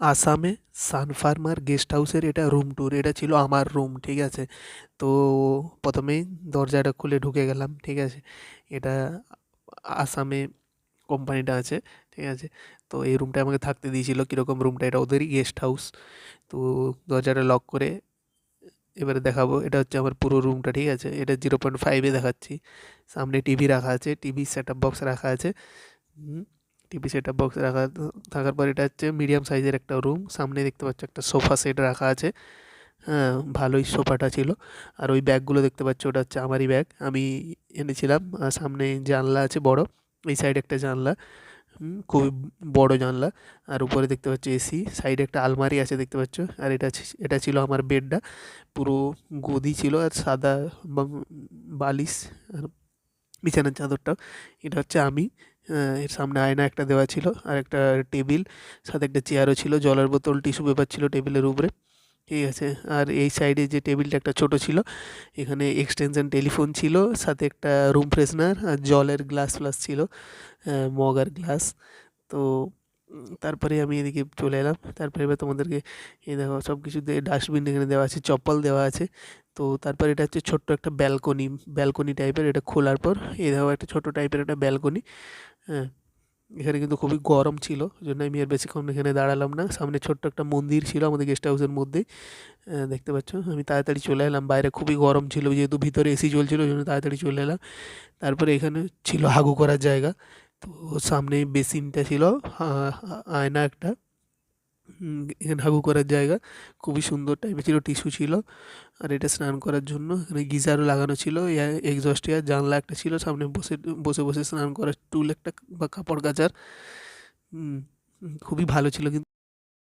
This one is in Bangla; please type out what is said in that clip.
আসামে সানফার্মার গেস্ট হাউসের এটা রুম ট্যুর। এটা ছিল আমার রুম, ঠিক আছে? তো প্রথমেই দরজাটা খুলে ঢুকে গেলাম, ঠিক আছে? এটা আসামে কোম্পানিটা আছে, ঠিক আছে? তো এই রুমটায় আমাকে থাকতে দিয়েছিল। কীরকম রুমটা? এটা ওদেরই গেস্ট হাউস। তো দরজাটা লক করে এবারে দেখাবো। এটা হচ্ছে আমার পুরো রুমটা, ঠিক আছে? এটা 0.5-এ দেখাচ্ছি। সামনে টিভি রাখা আছে, টিভি সেট আপ বক্স রাখা আছে। হুম, টিভি সেট আপ বক্স রাখা থাকার পর এটা হচ্ছে মিডিয়াম সাইজের একটা রুম। সামনে দেখতে পাচ্ছ একটা সোফা সেট রাখা আছে। হ্যাঁ, ভালোই সোফাটা ছিল। আর ওই ব্যাগগুলো দেখতে পাচ্ছ, ওটা হচ্ছে আমারই ব্যাগ, আমি এনেছিলাম। আর সামনে জানলা আছে বড়, এই সাইডে একটা জানলা, খুবই বড় জানলা। আর উপরে দেখতে পাচ্ছ এসি, সাইডে একটা আলমারি আছে দেখতে পাচ্ছ। আর এটা ছিল আমার বেডটা, পুরো গদি ছিল আর সাদা বালিশ আর বিছানার চাদরটাও, এটা হচ্ছে আমি। এর সামনে আয়না একটা দেওয়া ছিল আর একটা টেবিল, সাথে একটা চেয়ারও ছিল, জলের বোতল, টিস্যু পেপার ছিল টেবিলের উপরে, ঠিক আছে? আর এই সাইডে যে টেবিলটা একটা ছোট ছিল, এখানে এক্সটেনশন টেলিফোন ছিল, সাথে একটা রুম ফ্রেশনার আর জলের গ্লাস ফ্লাস ছিল, মগ আর গ্লাস। তো তারপরে আমি এদিকে চলে এলাম। তারপরে এবার তোমাদেরকে এই দেখো সব কিছু দিয়ে ডাস্টবিন এখানে দেওয়া আছে, চপ্পল দেওয়া আছে। তো তারপর এটা হচ্ছে ছোট্ট একটা ব্যালকনি, ব্যালকনি টাইপের। এটা খোলার পর এই দেখো একটা ছোট টাইপের একটা ব্যালকনি। হ্যাঁ, এখানে কিন্তু খুবই গরম ছিল, ওই জন্য আমি আর বেশিক্ষণ এখানে দাঁড়ালাম না। সামনে ছোট্ট একটা মন্দির ছিল আমাদের গেস্ট হাউসের মধ্যেই, দেখতে পাচ্ছ। আমি তাড়াতাড়ি চলে এলাম, বাইরে খুবই গরম ছিল, যেহেতু ভিতরে এসি চলছিল ওই জন্য তাড়াতাড়ি চলে এলাম। তারপরে এখানে ছিল হাগু করার জায়গা। তো সামনে বেসিনটা ছিল, আয়না একটা, এখানে হাগু করার জায়গা, খুবই সুন্দর টাইপের ছিল, টিস্যু ছিল। আর এটা স্নান করার জন্য এখানে গিজারও লাগানো ছিল, এক্সস্ট এয়ার, জানলা একটা ছিল, সামনে বসে বসে বসে স্নান করার টুল একটা বা কাপড় কাচার। খুবই ভালো ছিল কিন্তু।